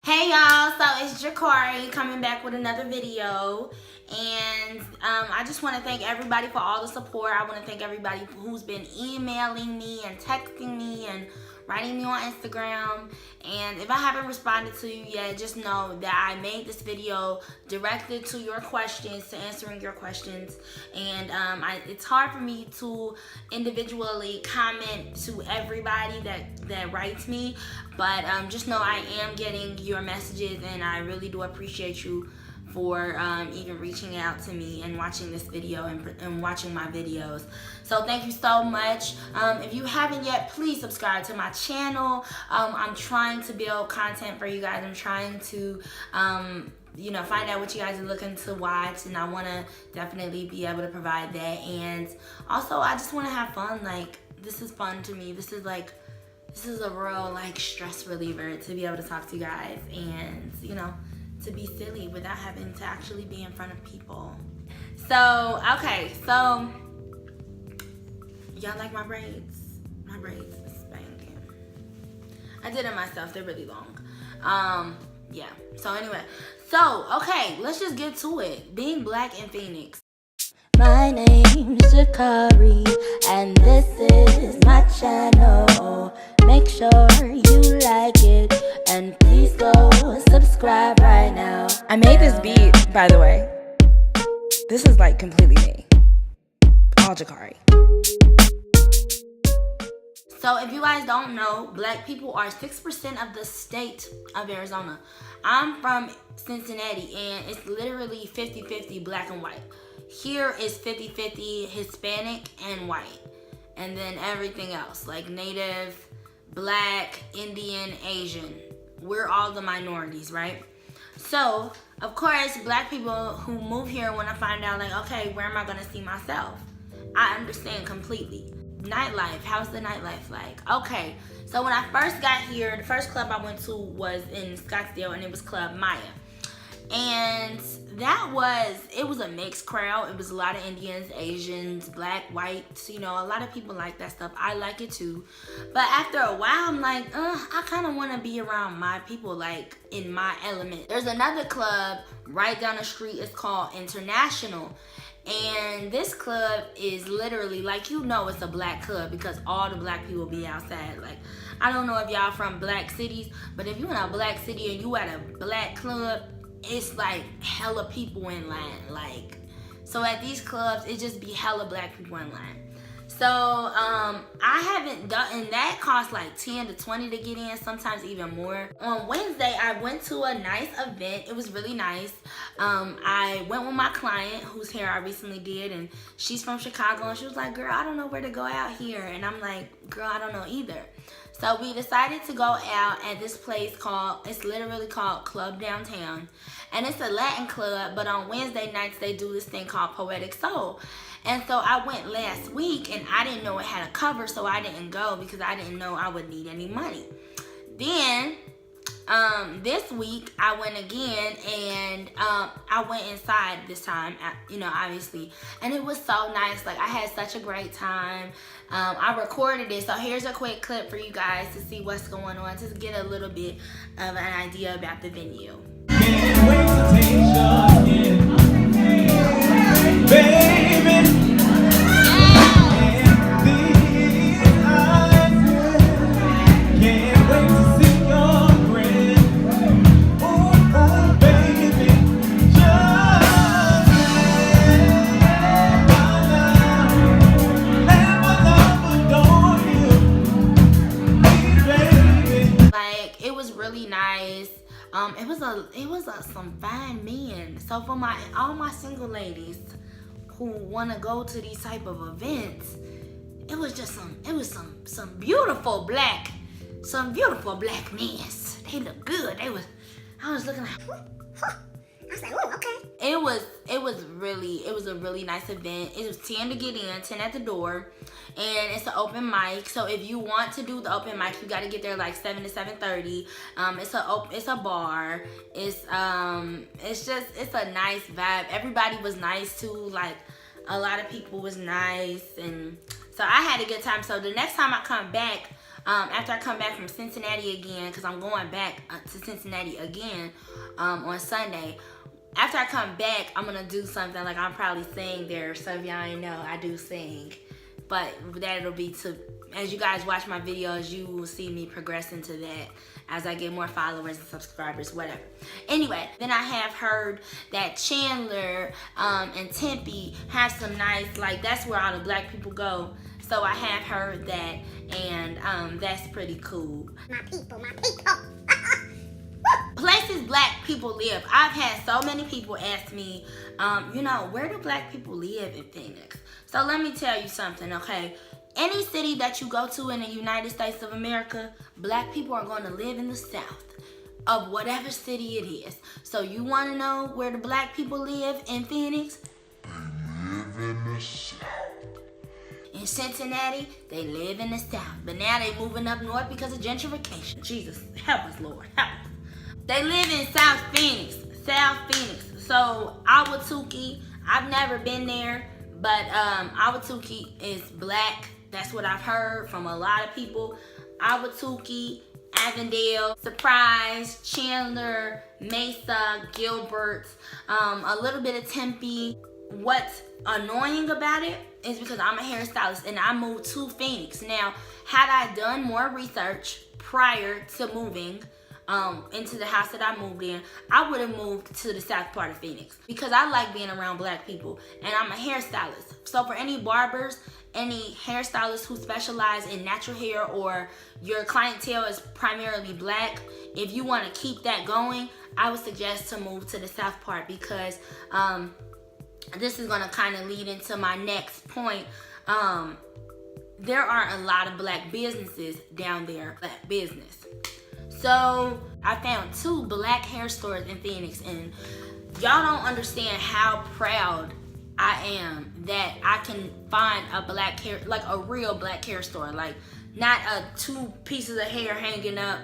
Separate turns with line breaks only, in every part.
Hey y'all, so it's Jakari coming back with another video, and I just want to thank everybody for all the support. I want to thank everybody who's been emailing me and texting me and writing me on Instagram. And if I haven't responded to you yet, just know that I made this video directed to your questions, to answering your questions. And it's hard for me to individually comment to everybody that writes me, but just know I am getting your messages, and I really do appreciate you for even reaching out to me and watching this video and watching my videos. So thank you so much. If you haven't yet, please subscribe to my channel. I'm trying to build content for you guys. I'm trying to find out what you guys are looking to watch, and I want to definitely be able to provide that. And also, I just want to have fun. Like, this is fun to me. This is a real stress reliever to be able to talk to you guys and to be silly without having to actually be in front of people. So okay, so y'all like my braids? My braids is banging. I did it myself, they're really long. Yeah, so anyway, so okay, let's just get to it. Being black in Phoenix.
My name's Jakari, and this is my channel. Make sure you like it, and please go subscribe right now.
I made this beat, by the way. This is like completely me. All Jakari.
So if you guys don't know, black people are 6% of the state of Arizona. I'm from Cincinnati, and it's literally 50-50 black and white. Here is 50-50 Hispanic and white. And then everything else, like Native, Black, Indian, Asian. We're all the minorities, right? So, of course, black people who move here want to find out, like, okay, where am I going to see myself? I understand completely. Nightlife, how's the nightlife like? Okay, so when I first got here, the first club I went to was in Scottsdale, and it was Club Maya. And it was a mixed crowd. It was a lot of Indians, Asians, black, whites, a lot of people like that stuff. I like it too. But after a while, I'm like, I kind of want to be around my people, like in my element. There's another club right down the street. It's called International. And this club is literally, like, it's a black club because all the black people be outside. Like, I don't know if y'all from black cities, but if you in a black city and you at a black club, it's like hella people in line. Like, so at these clubs, it just be hella black people in line. So I haven't gotten that. Costs like 10 to 20 to get in, sometimes even more. On Wednesday, I went to a nice event. It was really nice. I went with my client whose hair I recently did, and she's from Chicago, and she was like, girl, I don't know where to go out here. And I'm like, girl, I don't know either. So we decided to go out at this place it's literally called Club Downtown. And it's a Latin club, but on Wednesday nights they do this thing called Poetic. And so I went last week, and I didn't know it had a cover, so I didn't go because I didn't know I would need any money. Then this week I went again, and I went inside this time, obviously, and it was so nice. Like, I had such a great time. I recorded it, so here's a quick clip for you guys to see what's going on, just get a little bit of an idea about the venue.
Can't wait to take you again, baby.
It was some fine men. So for all my single ladies who want to go to these type of events, it was some beautiful black men. They look good. I was looking like, I was like, oh, okay. It was a really nice event. It was 10 to get in, 10 at the door, and it's an open mic. So if you want to do the open mic, you got to get there like 7 to 7:30. It's a bar. It's a nice vibe. Everybody was nice too. Like, a lot of people was nice, and so I had a good time. So the next time I come back, after I come back from Cincinnati again, because I'm going back to Cincinnati again on Sunday. After I come back, I'm gonna do something like I'm probably sing there. So if y'all ain't know, I do sing, but that'll be to, as you guys watch my videos, you will see me progress into that as I get more followers and subscribers, whatever. Anyway, then I have heard that Chandler and Tempe have some nice, like that's where all the black people go. So I have heard that, and that's pretty cool.
My people.
Places black people live. I've had so many people ask me, you know, where do black people live in Phoenix? So let me tell you something, okay? Any city that you go to in the United States of America, black people are going to live in the South of whatever city it is. So you want to know where the black people live in Phoenix?
They live in the South.
In Cincinnati, they live in the South. But now they moving up north because of gentrification. Jesus, help us, Lord, help us. They live in South Phoenix. So Ahwatukee, I've never been there, but Ahwatukee is black. That's what I've heard from a lot of people. Ahwatukee, Avondale, Surprise, Chandler, Mesa, Gilbert, a little bit of Tempe. What's annoying about it is because I'm a hairstylist and I moved to Phoenix. Now, had I done more research prior to moving into the house that I moved in, I would have moved to the south part of Phoenix because I like being around black people and I'm a hairstylist. So for any barbers, any hairstylists who specialize in natural hair, or your clientele is primarily black, if you want to keep that going, I would suggest to move to the south part because this is going to kind of lead into my next point. There are a lot of black businesses down there, black business. So I found 2 black hair stores in Phoenix, and y'all don't understand how proud I am that I can find a black hair, like a real black hair store, like not 2 pieces of hair hanging up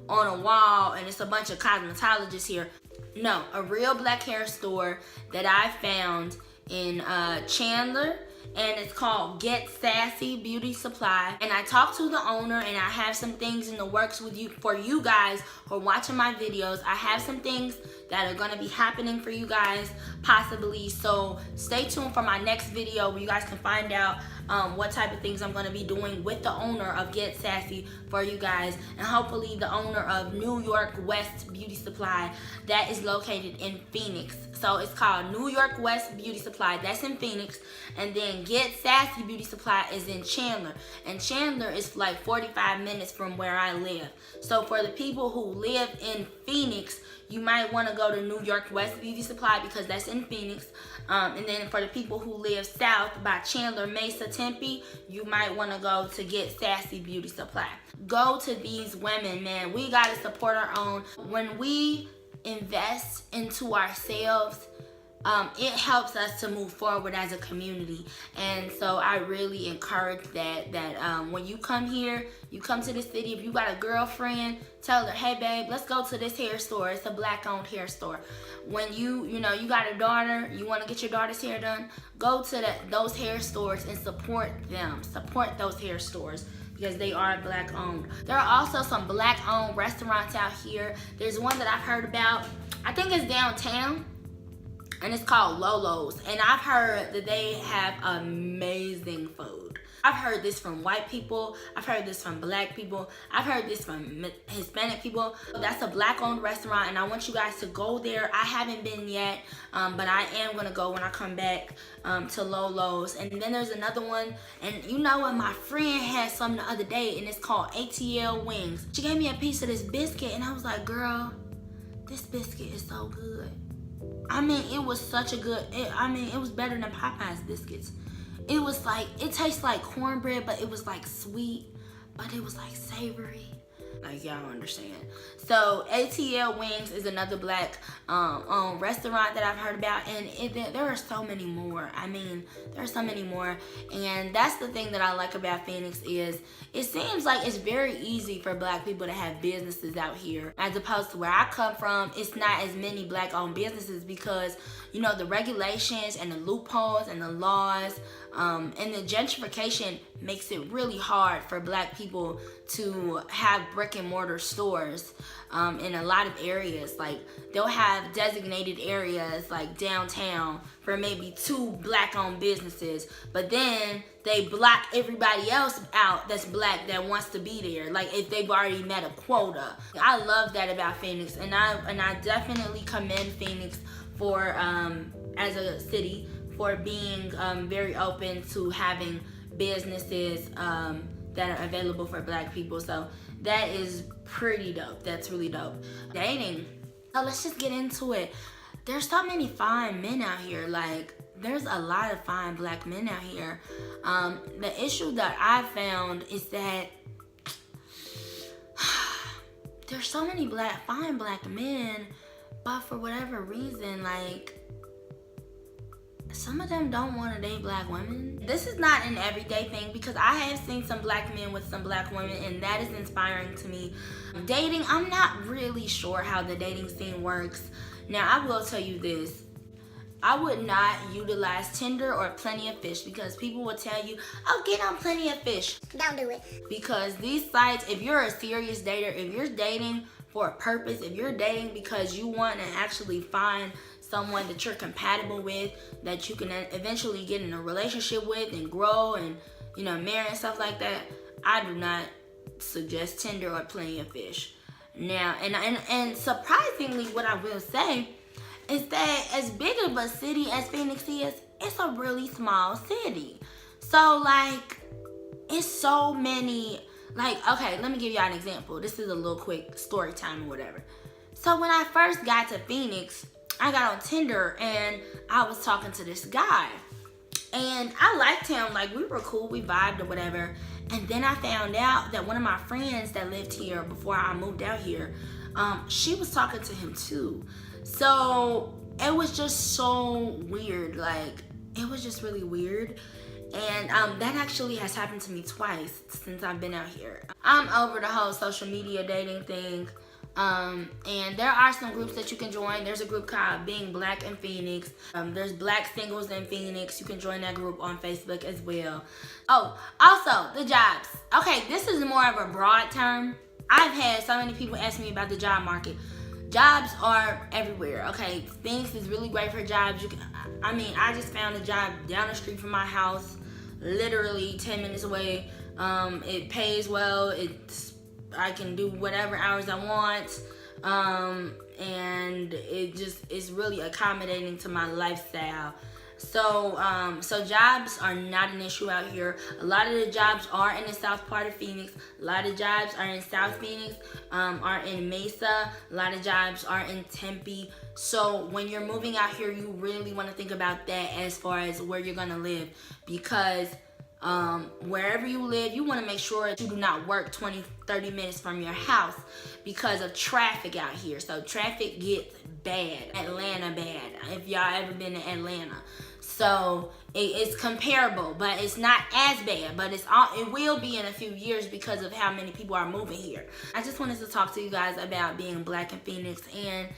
on a wall and it's a bunch of cosmetologists here. No, a real black hair store that I found in Chandler, and it's called Get Sassy Beauty Supply. And I talked to the owner, and I have some things in the works with you, for you guys who are watching my videos. I have some things that are gonna be happening for you guys, possibly. So stay tuned for my next video where you guys can find out what type of things I'm gonna be doing with the owner of Get Sassy for you guys, and hopefully the owner of New York West Beauty Supply that is located in Phoenix. So it's called New York West Beauty Supply, that's in Phoenix, and then Get Sassy Beauty Supply is in Chandler, and Chandler is like 45 minutes from where I live. So for the people who live in Phoenix, you might want to go to New York West Beauty Supply because that's in Phoenix. And then for the people who live south by Chandler, Mesa, Tempe, you might want to go to Get Sassy Beauty Supply. Go to these women, man. We got to support our own. When we invest into ourselves, it helps us to move forward as a community. And so I really encourage that when you come here, you come to the city, if you got a girlfriend, tell her, hey babe, let's go to this hair store. It's a black owned hair store. When you got a daughter, you want to get your daughter's hair done, go to those hair stores and support them. Support those hair stores because they are black owned. There are also some black owned restaurants out here. There's one that I've heard about, I think it's downtown, and it's called Lolo's, and I've heard that they have amazing food. I've heard this from white people, I've heard this from black people, I've heard this from Hispanic people. That's a black owned restaurant, and I want you guys to go there. I haven't been yet, but I am gonna go when I come back to Lolo's. And then there's another one, and you know what, my friend had some the other day, and it's called ATL Wings. She gave me a piece of this biscuit, and I was like, girl, this biscuit is so good. I mean, it was such a good, it was better than Popeye's biscuits. It was like, it tastes like cornbread, but it was like sweet, but it was like savory. Like, y'all understand. So ATL Wings is another black restaurant that I've heard about, and there are so many more. I mean, there are so many more, and that's the thing that I like about Phoenix is it seems like it's very easy for black people to have businesses out here, as opposed to where I come from. It's not as many black owned businesses because, you know, the regulations and the loopholes and the laws And the gentrification makes it really hard for black people to have brick and mortar stores in a lot of areas. Like, they'll have designated areas like downtown for maybe 2 black-owned businesses, but then they block everybody else out that's black that wants to be there, like if they've already met a quota. I love that about Phoenix, and I definitely commend Phoenix for as a city for being very open to having businesses that are available for black people. So that is pretty dope. That's really dope. Dating. So let's just get into it. There's so many fine men out here. Like, there's a lot of fine black men out here. The issue that I found is that there's so many fine black men, but for whatever reason, like, some of them don't want to date black women. This is not an everyday thing, because I have seen some black men with some black women, and that is inspiring to me. Dating, I'm not really sure how the dating scene works. Now, I will tell you this. I would not utilize Tinder or Plenty of Fish, because people will tell you, oh, get on Plenty of Fish.
Don't do it.
Because these sites, if you're a serious dater, if you're dating for a purpose, if you're dating because you want to actually find someone that you're compatible with, that you can eventually get in a relationship with and grow and, you know, marry and stuff like that, I do not suggest Tinder or Plenty of Fish. Now, and surprisingly, what I will say is that as big of a city as Phoenix is, it's a really small city. So, like, it's so many, like, okay, let me give y'all an example. This is a little quick story time or whatever. So when I first got to Phoenix, I got on Tinder and I was talking to this guy. And I liked him, like, we were cool, we vibed or whatever. And then I found out that one of my friends that lived here before I moved out here, she was talking to him too. So it was just so weird, like, it was just really weird. And that actually has happened to me twice since I've been out here. I'm over the whole social media dating thing. And there are some groups that you can join. There's a group called Being Black in Phoenix. There's Black Singles in Phoenix. You can join that group on Facebook as well. Oh, also, the jobs. Okay, this is more of a broad term. I've had so many people ask me about the job market. Jobs are everywhere, okay? Phoenix is really great for jobs. I just found a job down the street from my house, literally 10 minutes away. It pays well. I can do whatever hours I want, and it's really accommodating to my lifestyle. So jobs are not an issue out here. A lot of the jobs are in the south part of Phoenix. A lot of jobs are in South Phoenix, are in Mesa. A lot of jobs are in Tempe. So when you're moving out here, you really want to think about that as far as where you're gonna live, because wherever you live, you want to make sure that you do not work 20-30 minutes from your house because of traffic out here. So traffic gets bad. Atlanta bad, if y'all ever been to Atlanta. So it's comparable, but it's not as bad, but it will be in a few years because of how many people are moving here. I just wanted to talk to you guys about being black in Phoenix, and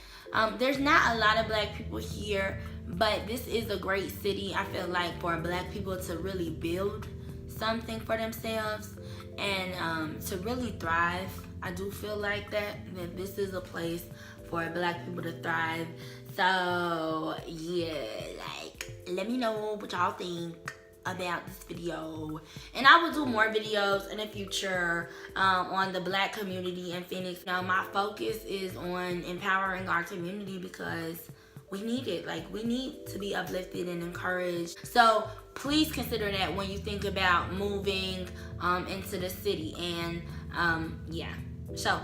there's not a lot of black people here, but this is a great city, I feel like, for black people to really build something for themselves and to really thrive. I do feel like that this is a place for black people to thrive. So yeah, like, let me know what y'all think about this video, and I will do more videos in the future on the black community in Phoenix. Now, my focus is on empowering our community because we need it. Like, we need to be uplifted and encouraged. So please consider that when you think about moving into the city. And yeah, so